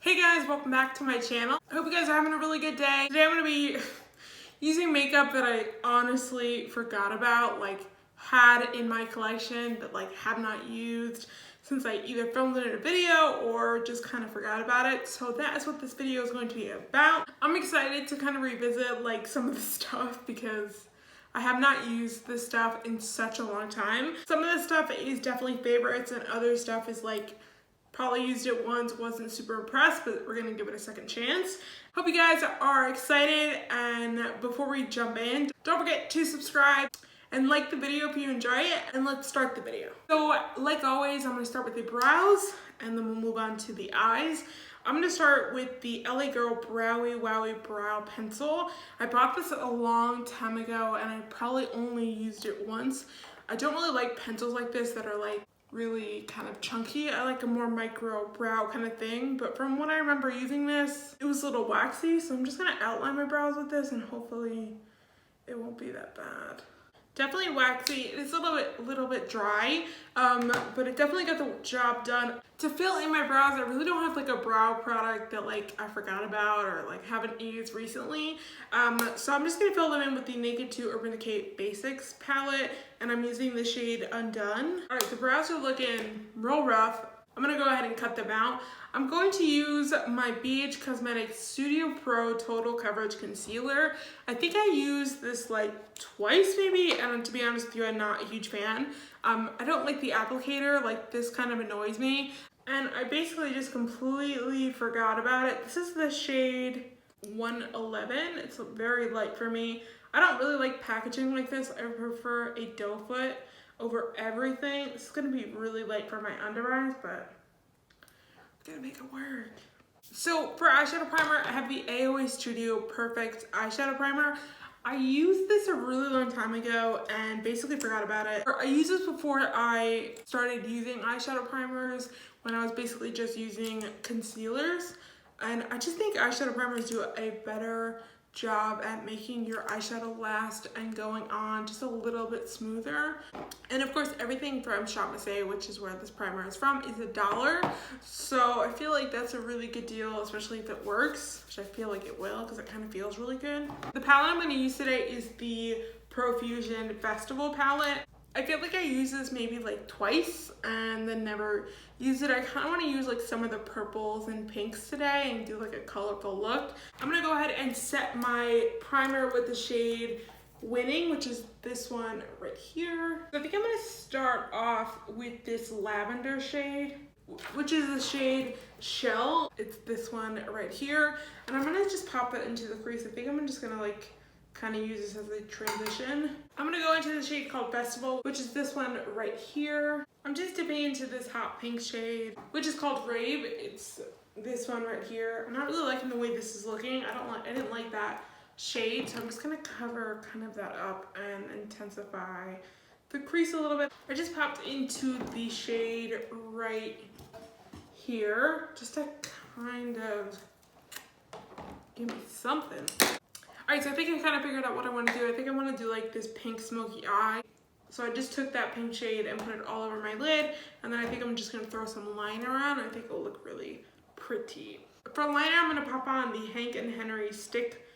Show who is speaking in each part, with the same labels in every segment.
Speaker 1: Hey guys, welcome back to my channel. I hope you guys are having a really good day. Today I'm going to be using makeup that I honestly forgot about, like had in my collection but like have not used since I either filmed it in a video or just kind of forgot about it. So that is what this video is going to be about. I'm excited to kind of revisit like some of the stuff because I have not used this stuff in such a long time. Some of this stuff is definitely favorites and other stuff is like probably used it once, wasn't super impressed, but we're gonna give it a second chance. Hope you guys are excited, and before we jump in, don't forget to subscribe and like the video if you enjoy it, and let's start the video. So like always, I'm gonna start with the brows and then we'll move on to the eyes. I'm gonna start with the LA Girl Browie Wowie Brow Pencil. I bought this a long time ago and I probably only used it once. I don't really like pencils like this that are like really kind of chunky. I like a more micro brow kind of thing, but from what I remember using this, it was a little waxy, so I'm just gonna outline my brows with this and hopefully it won't be that bad. Definitely waxy. It's a little bit dry, but it definitely got the job done. To fill in my brows, I really don't have like a brow product that like I forgot about or like haven't used recently. So I'm just gonna fill them in with the Naked 2 Urban Decay Basics palette, and I'm using the shade Undone. All right, the brows are looking real rough. I'm gonna go ahead and cut them out. I'm going to use my BH Cosmetics Studio Pro Total Coverage Concealer. I think I used this like twice maybe, and to be honest with you, I'm not a huge fan. I don't like the applicator, like this kind of annoys me. And I basically just completely forgot about it. This is the shade 111. It's very light for me. I don't really like packaging like this. I prefer a doe foot over everything. This is gonna be really light for my under eyes, but I'm gonna make it work. So for eyeshadow primer, I have the AOA Studio Perfect Eyeshadow Primer. I used this a really long time ago and basically forgot about it. I used this before I started using eyeshadow primers, when I was basically just using concealers. And I just think eyeshadow primers do a better job at making your eyeshadow last and going on just a little bit smoother. And of course, everything from Shop Mascara, which is where this primer is from, is $1. So I feel like that's a really good deal, especially if it works, which I feel like it will because it kind of feels really good. The palette I'm going to use today is the Profusion Festival palette. I feel like I use this maybe like twice and then never use it. I kind of want to use like some of the purples and pinks today and do like a colorful look. I'm going to go ahead and set my primer with the shade Winning, which is this one right here. So I think I'm going to start off with this lavender shade, which is the shade Shell. It's this one right here. And I'm going to just pop it into the crease. I think I'm just going to like kind of use this as a transition. I'm gonna go into the shade called Festival, which is this one right here. I'm just dipping into this hot pink shade, which is called Rave. It's this one right here. I'm not really liking the way this is looking. I didn't like that shade, so I'm just gonna cover kind of that up and intensify the crease a little bit. I just popped into the shade right here, just to kind of give me something. Alright, so I think I kind of figured out what I want to do. I think I want to do like this pink smoky eye. So I just took that pink shade and put it all over my lid. And then I think I'm just going to throw some liner on. I think it'll look really pretty. For liner, I'm going to pop on the Hank and Henry Stick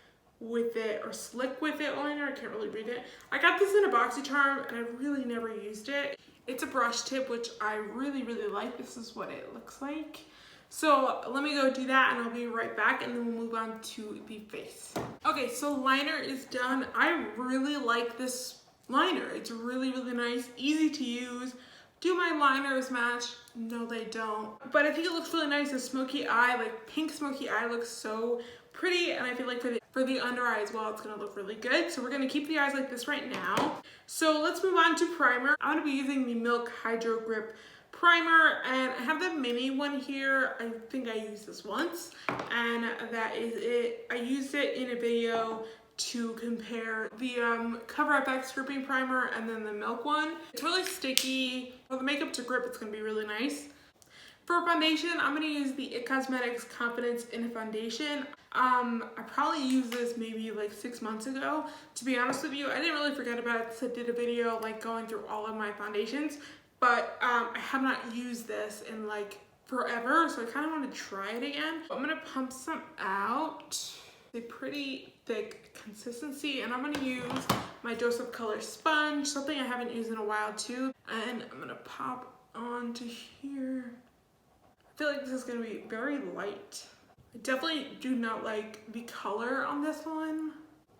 Speaker 1: With It or Slick With It liner. I can't really read it. I got this in a BoxyCharm and I really never used it. It's a brush tip, which I really, really like. This is what it looks like. So let me go do that and I'll be right back, and then we'll move on to the face. Okay, so liner is done. I really like this liner. It's really, really nice, easy to use. Do my liners match? No, they don't. But I think it looks really nice. The smoky eye, like pink smoky eye, looks so pretty, and I feel like for the under eye as well, it's gonna look really good. So we're gonna keep the eyes like this right now. So let's move on to primer. I'm gonna be using the Milk Hydro Grip primer, and I have the mini one here. I think I used this once, and that is it. I used it in a video to compare the Cover FX gripping primer and then the Milk one. It's really sticky. For the makeup to grip, it's gonna be really nice. For foundation, I'm gonna use the IT Cosmetics Confidence in a Foundation. I probably used this maybe like 6 months ago. To be honest with you, I didn't really forget about it, so I did a video like going through all of my foundations, but I have not used this in like forever, so I kind of want to try it again. I'm gonna pump some out. A pretty thick consistency, and I'm gonna use my Dose of Color sponge, something I haven't used in a while too, and I'm gonna pop onto here. I feel like this is gonna be very light. I definitely do not like the color on this one.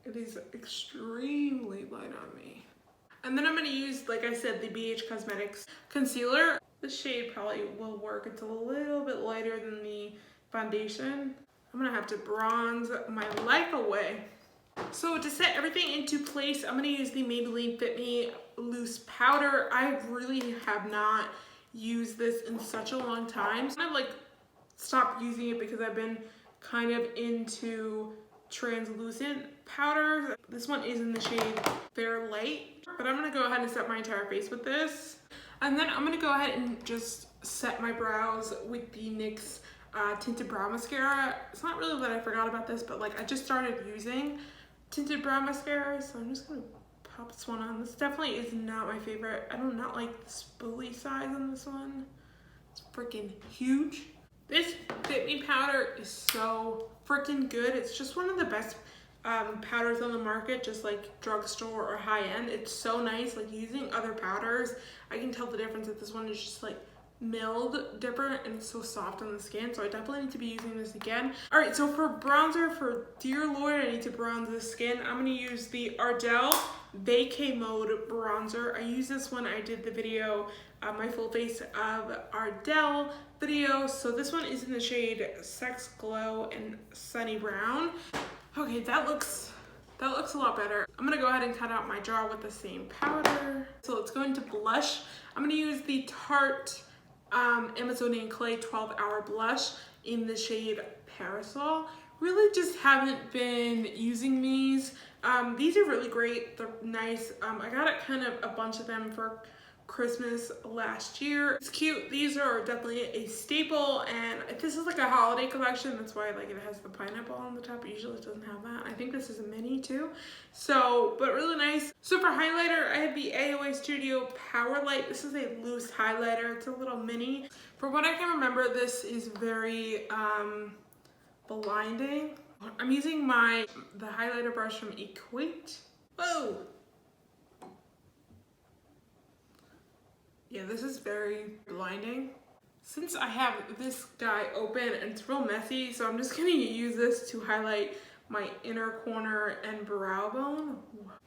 Speaker 1: It is extremely light on me. And then I'm gonna use, like I said, the BH Cosmetics concealer. The shade probably will work. It's a little bit lighter than the foundation. I'm gonna have to bronze my life away. So to set everything into place, I'm gonna use the Maybelline Fit Me Loose Powder. I really have not used this in such a long time. I've like stopped using it because I've been kind of into translucent powders. This one is in the shade Fair Light, but I'm gonna go ahead and set my entire face with this. And then I'm gonna go ahead and just set my brows with the NYX tinted brow mascara. It's not really that I forgot about this, but like I just started using tinted brow mascara, so I'm just gonna pop this one on. This definitely is not my favorite. I do not like the spoolie size on this one. It's freaking huge. This Fit Me powder is so freaking good. It's just one of the best powders on the market, just like drugstore or high end. It's so nice. Like using other powders, I can tell the difference that this one is just like milled different and it's so soft on the skin, so I definitely need to be using this again. All right, so for bronzer, for dear Lord, I need to bronze the skin. I'm gonna use the Ardell Vacay Mode bronzer. I used this when I did the video, my full face of Ardell video. So this one is in the shade Sex Glow and Sunny Brown. Okay, that looks a lot better. I'm gonna go ahead and cut out my jaw with the same powder. So let's go into blush. I'm gonna use the Tarte Amazonian Clay 12-Hour Blush in the shade Parasol. Really just haven't been using these. These are really great. They're nice. I got it kind of a bunch of them for Christmas last year. It's cute. These are definitely a staple, and this is like a holiday collection. That's why like it has the pineapple on the top. It usually doesn't have that. I think this is a mini too. So, but really nice. So for highlighter, I have the AOA Studio Power Light. This is a loose highlighter. It's a little mini. For what I can remember, this is very blinding. I'm using the highlighter brush from Equate. Whoa! Yeah, this is very blinding. Since I have this guy open and it's real messy, so I'm just gonna use this to highlight my inner corner and brow bone.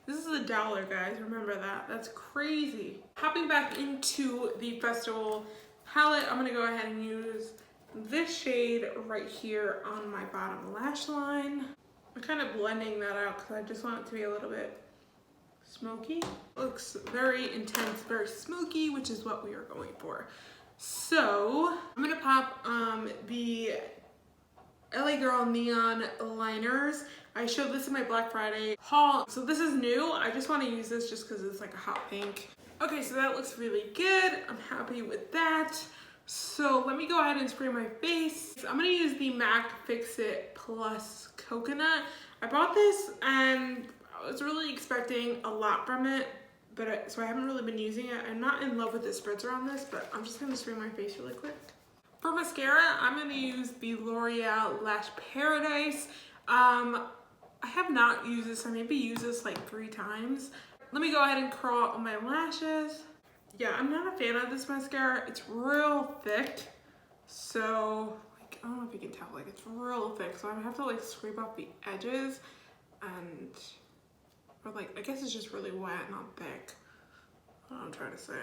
Speaker 1: This is $1, guys, remember that. That's crazy. Hopping back into the Festival palette, I'm gonna go ahead and use this shade right here on my bottom lash line. I'm kind of blending that out because I just want it to be a little bit smoky. Looks very intense, very smoky, which is what we are going for. So I'm gonna pop the LA Girl Neon liners. I showed this in my Black Friday haul, so this is new. I just want to use this just because it's like a hot pink. Okay, so that looks really good. I'm happy with that. So let me go ahead and spray my face. I'm gonna use the MAC Fix It Plus Coconut. I bought this and I was really expecting a lot from it, but so I haven't really been using it. I'm not in love with the spritzer on this, but I'm just gonna spray my face really quick. For mascara, I'm gonna use the L'Oreal Lash Paradise. I have not used this. I maybe used this like 3 times. Let me go ahead and curl up my lashes. Yeah, I'm not a fan of this mascara. It's real thick, so like, I don't know if you can tell, like it's real thick, so I have to like scrape off the edges, and or like I guess it's just really wet, not thick. That's what I'm trying to say.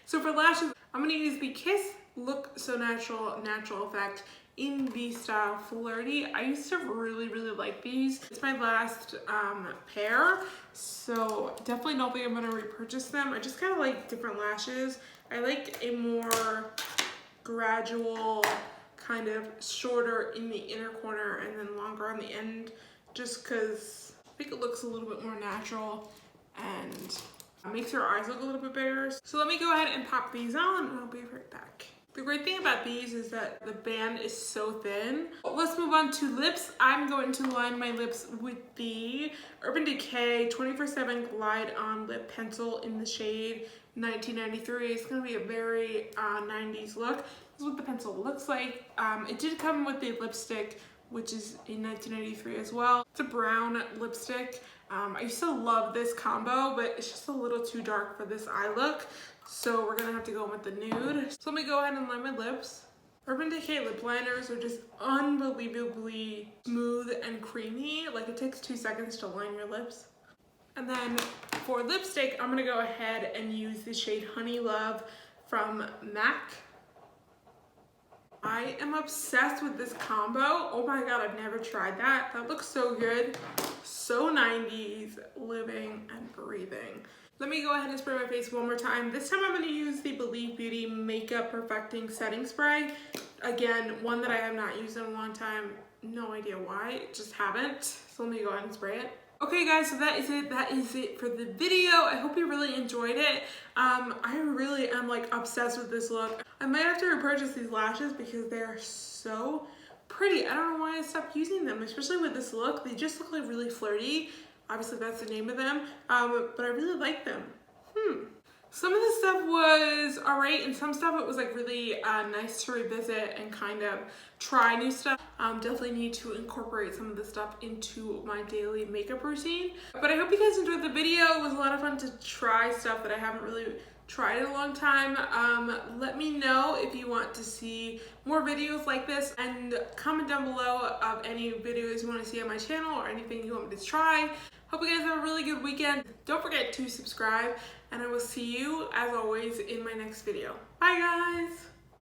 Speaker 1: So for lashes, I'm gonna use the Kiss Look So Natural Effect in the style Flirty. I used to really like these. It's my last pair, so definitely don't think I'm gonna repurchase them. I just kind of like different lashes. I like a more gradual, kind of shorter in the inner corner and then longer on the end, just because I think it looks a little bit more natural and makes your eyes look a little bit bigger. So let me go ahead and pop these on and I'll be right back. The great thing about these is that the band is so thin. Let's move on to lips. I'm going to line my lips with the Urban Decay 24/7 Glide On Lip Pencil in the shade 1993. It's going to be a very 90s look. This is what the pencil looks like. It did come with the lipstick, which is in 1993 as well. It's a brown lipstick. I used to love this combo, but it's just a little too dark for this eye look. So we're gonna have to go with the nude. So let me go ahead and line my lips. Urban Decay lip liners are just unbelievably smooth and creamy. Like it takes 2 seconds to line your lips. And then for lipstick, I'm gonna go ahead and use the shade Honey Love from MAC. I am obsessed with this combo. Oh my god, I've never tried that. That looks so good. So 90s, living and breathing. Let me go ahead and spray my face one more time. This time I'm going to use the Believe Beauty Makeup Perfecting Setting Spray. Again, one that I have not used in a long time. No idea why, just haven't. So let me go ahead and spray it. Okay guys, so that is it. That is it for the video. I hope you really enjoyed it. I really am like obsessed with this look. I might have to repurchase these lashes because they are so pretty. I don't know why I stopped using them, especially with this look. They just look like really flirty. Obviously that's the name of them, but I really like them. Some of the stuff was alright, and some stuff it was like really nice to revisit and kind of try new stuff. Definitely need to incorporate some of the stuff into my daily makeup routine. But I hope you guys enjoyed the video. It was a lot of fun to try stuff that I haven't really tried in a long time. Let me know if you want to see more videos like this, and comment down below of any videos you want to see on my channel or anything you want me to try. Hope you guys have a really good weekend. Don't forget to subscribe, and I will see you as always in my next video. Bye guys!